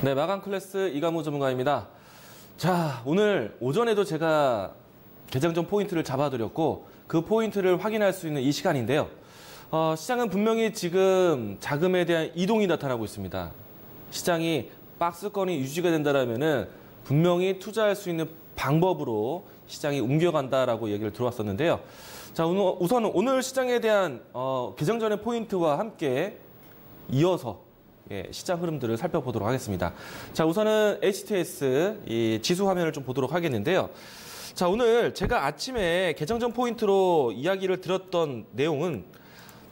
네, 마감 클래스 이강무 전문가입니다. 자, 오늘 오전에도 제가 개장전 포인트를 잡아드렸고 그 포인트를 확인할 수 있는 이 시간인데요. 시장은 분명히 지금 자금에 대한 이동이 나타나고 있습니다. 시장이 박스권이 유지가 된다면은 분명히 투자할 수 있는 방법으로 시장이 옮겨간다라고 얘기를 들어왔었는데요. 자, 우선 오늘 시장에 대한 개장전의 포인트와 함께 이어서 시장 흐름들을 살펴보도록 하겠습니다. 자, 우선은 HTS 이 지수 화면을 좀 보도록 하겠는데요. 자, 오늘 제가 아침에 개장전 포인트로 이야기를 드렸던 내용은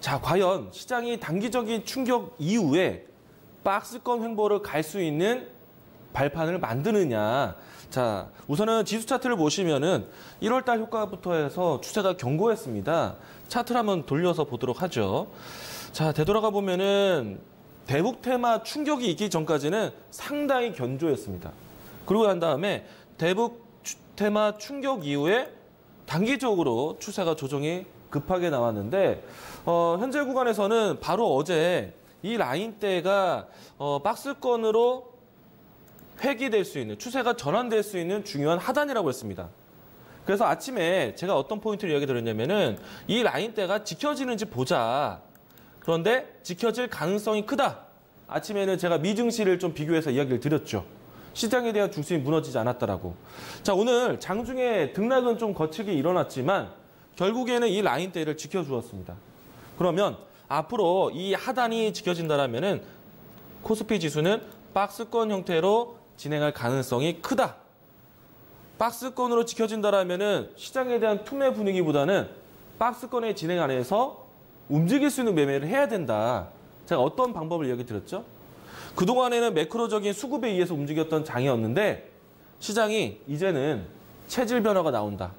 자, 과연 시장이 단기적인 충격 이후에 박스권 횡보를 갈 수 있는 발판을 만드느냐. 자, 우선은 지수 차트를 보시면은 1월달 효과부터 해서 추세가 견고했습니다. 차트를 한번 돌려서 보도록 하죠. 자, 되돌아가 보면은 대북 테마 충격이 있기 전까지는 상당히 견조했습니다. 그러고 난 다음에 대북 테마 충격 이후에 단기적으로 추세가 조정이 급하게 나왔는데 현재 구간에서는 바로 어제 이 라인대가 박스권으로 회귀될 수 있는, 추세가 전환될 수 있는 중요한 하단이라고 했습니다. 그래서 아침에 제가 어떤 포인트를 이야기 드렸냐면은 이 라인대가 지켜지는지 보자. 그런데 지켜질 가능성이 크다. 아침에는 제가 미증시를 좀 비교해서 이야기를 드렸죠. 시장에 대한 중심이 무너지지 않았다라고. 자, 오늘 장중에 등락은 좀 거칠게 일어났지만 결국에는 이 라인대를 지켜주었습니다. 그러면 앞으로 이 하단이 지켜진다면은 코스피 지수는 박스권 형태로 진행할 가능성이 크다. 박스권으로 지켜진다면은 시장에 대한 투매 분위기보다는 박스권의 진행 안에서 움직일 수 있는 매매를 해야 된다. 제가 어떤 방법을 이야기 드렸죠? 그동안에는 매크로적인 수급에 의해서 움직였던 장이었는데 시장이 이제는 체질 변화가 나온다.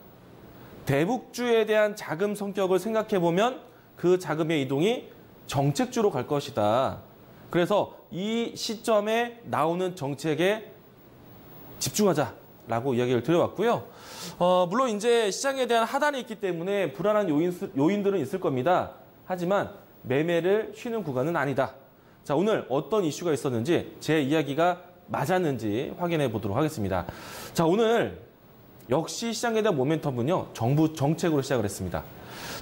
대북주에 대한 자금 성격을 생각해보면 그 자금의 이동이 정책주로 갈 것이다. 그래서 이 시점에 나오는 정책에 집중하자라고 이야기를 드려왔고요. 물론 이제 시장에 대한 하단이 있기 때문에 불안한 요인들은 있을 겁니다. 하지만 매매를 쉬는 구간은 아니다. 자, 오늘 어떤 이슈가 있었는지 제 이야기가 맞았는지 확인해 보도록 하겠습니다. 자, 오늘 역시 시장에 대한 모멘텀은요, 정부 정책으로 시작을 했습니다.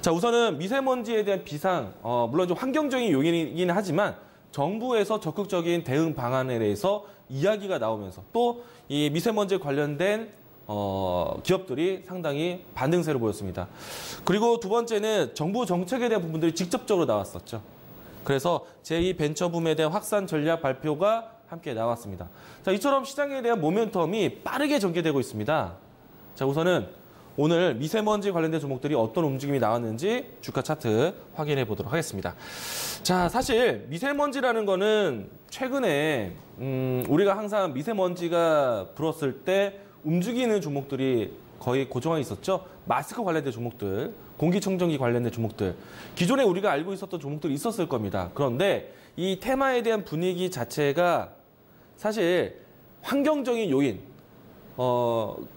자, 우선은 미세먼지에 대한 비상, 물론 좀 환경적인 요인이긴 하지만 정부에서 적극적인 대응 방안에 대해서 이야기가 나오면서 또 이 미세먼지 관련된 기업들이 상당히 반등세를 보였습니다. 그리고 두 번째는 정부 정책에 대한 부분들이 직접적으로 나왔었죠. 그래서 제2벤처붐에 대한 확산 전략 발표가 함께 나왔습니다. 자, 이처럼 시장에 대한 모멘텀이 빠르게 전개되고 있습니다. 자, 우선은 오늘 미세먼지 관련된 종목들이 어떤 움직임이 나왔는지 주가 차트 확인해 보도록 하겠습니다. 자, 사실 미세먼지라는 거는 최근에 우리가 항상 미세먼지가 불었을 때 움직이는 종목들이 거의 고정화 있었죠. 마스크 관련된 종목들, 공기청정기 관련된 종목들, 기존에 우리가 알고 있었던 종목들이 있었을 겁니다. 그런데 이 테마에 대한 분위기 자체가 사실 환경적인 요인,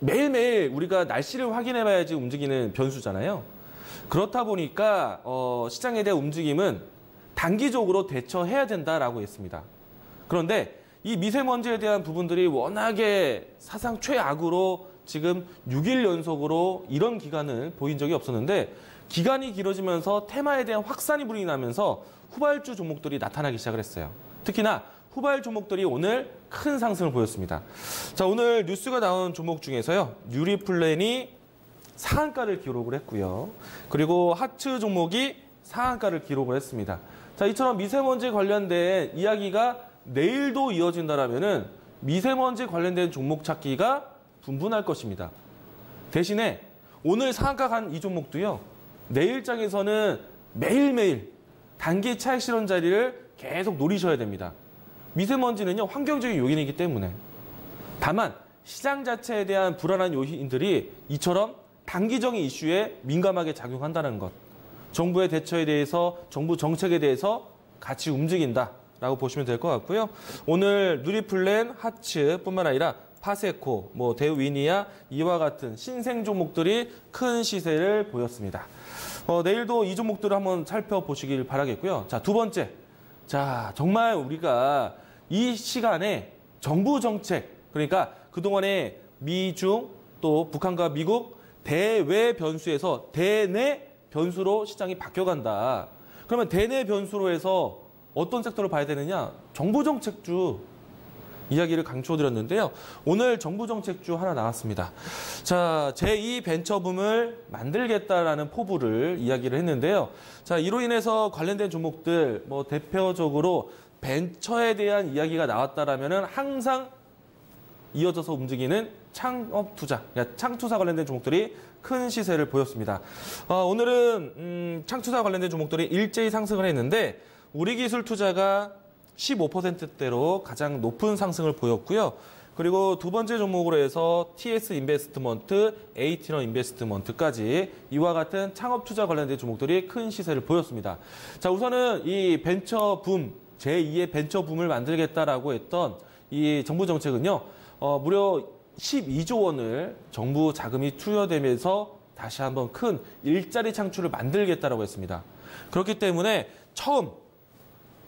매일매일 우리가 날씨를 확인해 봐야지 움직이는 변수잖아요. 그렇다 보니까 시장에 대한 움직임은 단기적으로 대처해야 된다라고 했습니다. 그런데 이 미세먼지에 대한 부분들이 워낙에 사상 최악으로 지금 6일 연속으로 이런 기간을 보인 적이 없었는데 기간이 길어지면서 테마에 대한 확산이 불이 나면서 후발주 종목들이 나타나기 시작을 했어요. 특히나 후발 종목들이 오늘 큰 상승을 보였습니다. 자, 오늘 뉴스가 나온 종목 중에서요, 뉴리플랜이 상한가를 기록을 했고요. 그리고 하츠 종목이 상한가를 기록을 했습니다. 자, 이처럼 미세먼지 관련된 이야기가 내일도 이어진다라면은 미세먼지 관련된 종목 찾기가 분분할 것입니다. 대신에 오늘 상한가 간 이 종목도요, 내일장에서는 매일매일 단기 차익 실현 자리를 계속 노리셔야 됩니다. 미세먼지는요, 환경적인 요인이기 때문에. 다만 시장 자체에 대한 불안한 요인들이 이처럼 단기적인 이슈에 민감하게 작용한다는 것. 정부의 대처에 대해서, 정부 정책에 대해서 같이 움직인다라고 보시면 될 것 같고요. 오늘 누리플랜, 하츠뿐만 아니라 파세코, 대우위니아 이와 같은 신생 종목들이 큰 시세를 보였습니다. 내일도 이 종목들을 한번 살펴보시길 바라겠고요. 자, 두 번째. 자, 정말 우리가 이 시간에 정부 정책, 그러니까 그동안에 미중 또 북한과 미국 대외 변수에서 대내 변수로 시장이 바뀌어간다. 그러면 대내 변수로 해서 어떤 섹터를 봐야 되느냐? 정부 정책주 이야기를 강조드렸는데요. 오늘 정부 정책주 하나 나왔습니다. 자, 제2 벤처붐을 만들겠다라는 포부를 이야기를 했는데요. 자, 이로 인해서 관련된 종목들, 뭐 대표적으로 벤처에 대한 이야기가 나왔다라면은 항상 이어져서 움직이는 창업투자, 그러니까 창투사 관련된 종목들이 큰 시세를 보였습니다. 오늘은 창투사 관련된 종목들이 일제히 상승을 했는데 우리기술투자가 15%대로 가장 높은 상승을 보였고요. 그리고 두 번째 종목으로 해서 TS 인베스트먼트, 에이티너 인베스트먼트까지 이와 같은 창업투자 관련된 종목들이 큰 시세를 보였습니다. 자, 우선은 이 벤처 붐, 제2의 벤처 붐을 만들겠다라고 했던 이 정부 정책은요, 무려 12조 원을 정부 자금이 투여되면서 다시 한번 큰 일자리 창출을 만들겠다라고 했습니다. 그렇기 때문에 처음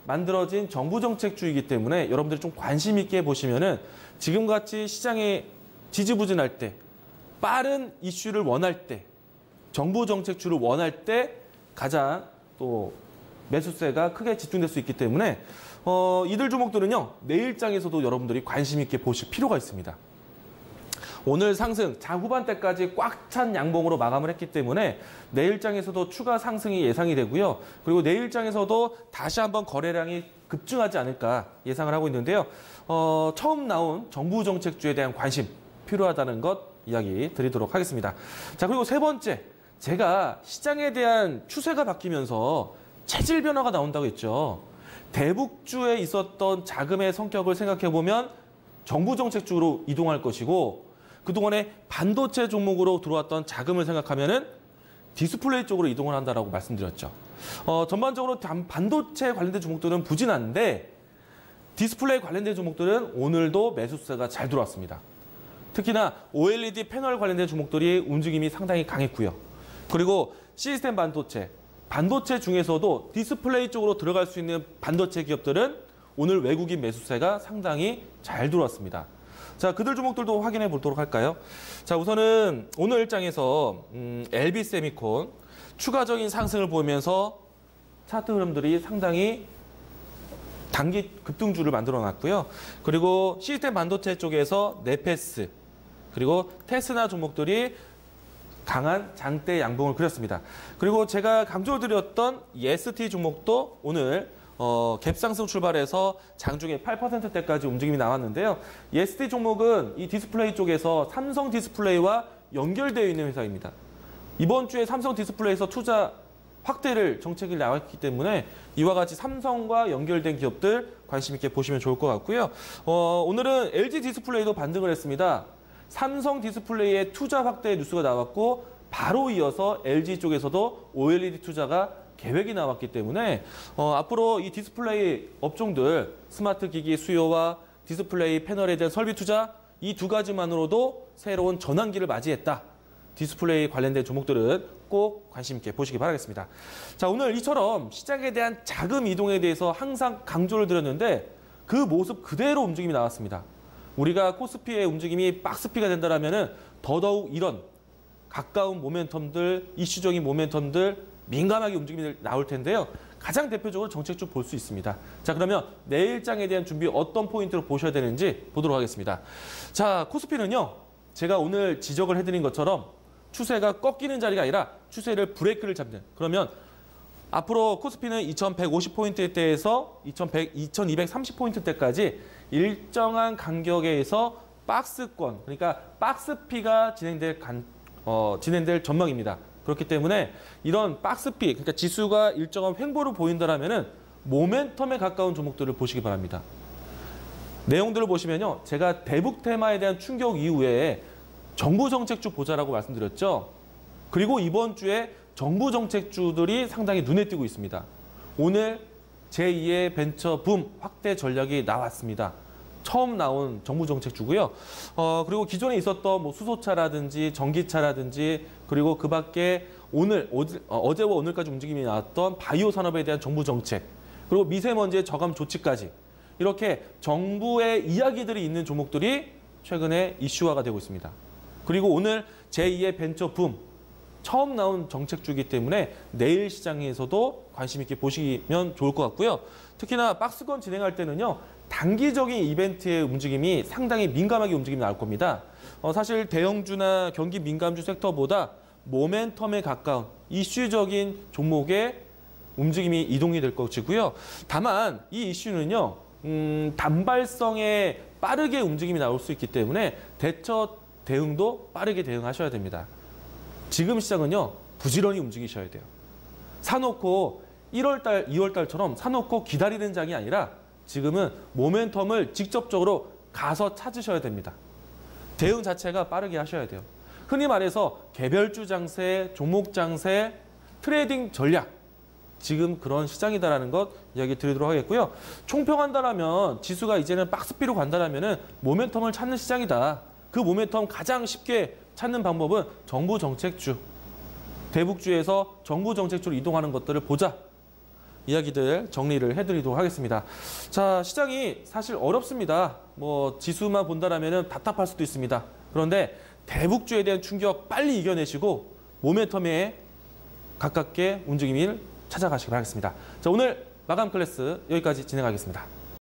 만들어진 정부 정책주이기 때문에 여러분들이 좀 관심 있게 보시면은 지금같이 시장이 지지부진할 때, 빠른 이슈를 원할 때, 정부 정책주를 원할 때 가장 또 매수세가 크게 집중될 수 있기 때문에 이들 종목들은요, 내일장에서도 여러분들이 관심 있게 보실 필요가 있습니다. 오늘 상승, 장 후반대까지 꽉 찬 양봉으로 마감을 했기 때문에 내일장에서도 추가 상승이 예상이 되고요. 그리고 내일장에서도 다시 한번 거래량이 급증하지 않을까 예상을 하고 있는데요. 처음 나온 정부 정책주에 대한 관심 필요하다는 것 이야기 드리도록 하겠습니다. 자, 그리고 세 번째, 제가 시장에 대한 추세가 바뀌면서 체질 변화가 나온다고 했죠. 대북주에 있었던 자금의 성격을 생각해보면 정부 정책주로 이동할 것이고 그동안에 반도체 종목으로 들어왔던 자금을 생각하면은 디스플레이 쪽으로 이동을 한다라고 말씀드렸죠. 전반적으로 반도체 관련된 종목들은 부진한데 디스플레이 관련된 종목들은 오늘도 매수세가 잘 들어왔습니다. 특히나 OLED 패널 관련된 종목들이 움직임이 상당히 강했고요. 그리고 시스템 반도체 중에서도 디스플레이 쪽으로 들어갈 수 있는 반도체 기업들은 오늘 외국인 매수세가 상당히 잘 들어왔습니다. 자, 그들 종목들도 확인해 보도록 할까요? 자, 우선은 오늘 일장에서 LB세미콘 추가적인 상승을 보이면서 차트 흐름들이 상당히 단기 급등주를 만들어 놨고요. 그리고 시스템 반도체 쪽에서 네페스 그리고 테스나 종목들이 강한 장대 양봉을 그렸습니다. 그리고 제가 강조드렸던 ST 종목도 오늘 갭상승 출발해서 장중에 8%대까지 움직임이 나왔는데요. ST 종목은 이 디스플레이 쪽에서 삼성 디스플레이와 연결되어 있는 회사입니다. 이번 주에 삼성 디스플레이에서 투자 확대를 정책이 나왔기 때문에 이와 같이 삼성과 연결된 기업들 관심 있게 보시면 좋을 것 같고요. 오늘은 LG 디스플레이도 반등을 했습니다. 삼성 디스플레이의 투자 확대 뉴스가 나왔고 바로 이어서 LG 쪽에서도 OLED 투자가 계획이 나왔기 때문에 앞으로 이 디스플레이 업종들 스마트 기기 수요와 디스플레이 패널에 대한 설비 투자 이 두 가지만으로도 새로운 전환기를 맞이했다. 디스플레이 관련된 종목들은 꼭 관심 있게 보시기 바라겠습니다. 자, 오늘 이처럼 시장에 대한 자금 이동에 대해서 항상 강조를 드렸는데 그 모습 그대로 움직임이 나왔습니다. 우리가 코스피의 움직임이 박스피가 된다면 더더욱 이런 가까운 모멘텀들, 이슈적인 모멘텀들 민감하게 움직임이 나올 텐데요. 가장 대표적으로 정책주 볼 수 있습니다. 자, 그러면 내일장에 대한 준비 어떤 포인트로 보셔야 되는지 보도록 하겠습니다. 자, 코스피는요. 제가 오늘 지적을 해드린 것처럼 추세가 꺾이는 자리가 아니라 추세를 브레이크를 잡는 그러면 앞으로 코스피는 2150포인트대에서 2230포인트대까지 일정한 간격에서 박스권, 그러니까 박스피가 진행될 전망입니다. 그렇기 때문에 이런 박스피, 그러니까 지수가 일정한 횡보를 보인다라면은 모멘텀에 가까운 종목들을 보시기 바랍니다. 내용들을 보시면요. 제가 대북 테마에 대한 충격 이후에 정부 정책주 보자라고 말씀드렸죠. 그리고 이번 주에 정부 정책주들이 상당히 눈에 띄고 있습니다. 오늘 제2의 벤처 붐 확대 전략이 나왔습니다. 처음 나온 정부 정책주고요. 그리고 기존에 있었던 뭐 수소차라든지 전기차라든지 그리고 그 밖에 어제와 오늘까지 움직임이 나왔던 바이오 산업에 대한 정부 정책 그리고 미세먼지의 저감 조치까지 이렇게 정부의 이야기들이 있는 종목들이 최근에 이슈화가 되고 있습니다. 그리고 오늘 제2의 벤처 붐, 처음 나온 정책주이기 때문에 내일 시장에서도 관심 있게 보시면 좋을 것 같고요. 특히나 박스권 진행할 때는요. 단기적인 이벤트의 움직임이 상당히 민감하게 움직임이 나올 겁니다. 사실 대형주나 경기 민감주 섹터보다 모멘텀에 가까운 이슈적인 종목의 움직임이 이동이 될 것이고요. 다만 이 이슈는요. 단발성에 빠르게 움직임이 나올 수 있기 때문에 대응도 빠르게 대응하셔야 됩니다. 지금 시장은요. 부지런히 움직이셔야 돼요. 사놓고 1월달, 2월달처럼 사놓고 기다리는 장이 아니라 지금은 모멘텀을 직접적으로 가서 찾으셔야 됩니다. 대응 자체가 빠르게 하셔야 돼요. 흔히 말해서 개별주 장세, 종목 장세, 트레이딩 전략. 지금 그런 시장이다라는 것 이야기 드리도록 하겠고요. 총평한다라면 지수가 이제는 박스피로 간다라면은 모멘텀을 찾는 시장이다. 그 모멘텀 가장 쉽게 찾는 방법은 정부 정책주, 대북주에서 정부 정책주로 이동하는 것들을 보자. 이야기들 정리를 해드리도록 하겠습니다. 자, 시장이 사실 어렵습니다. 뭐 지수만 본다라면은 답답할 수도 있습니다. 그런데 대북주에 대한 충격 빨리 이겨내시고 모멘텀에 가깝게 움직임을 찾아가시기 바라겠습니다. 자, 오늘 마감 클래스 여기까지 진행하겠습니다.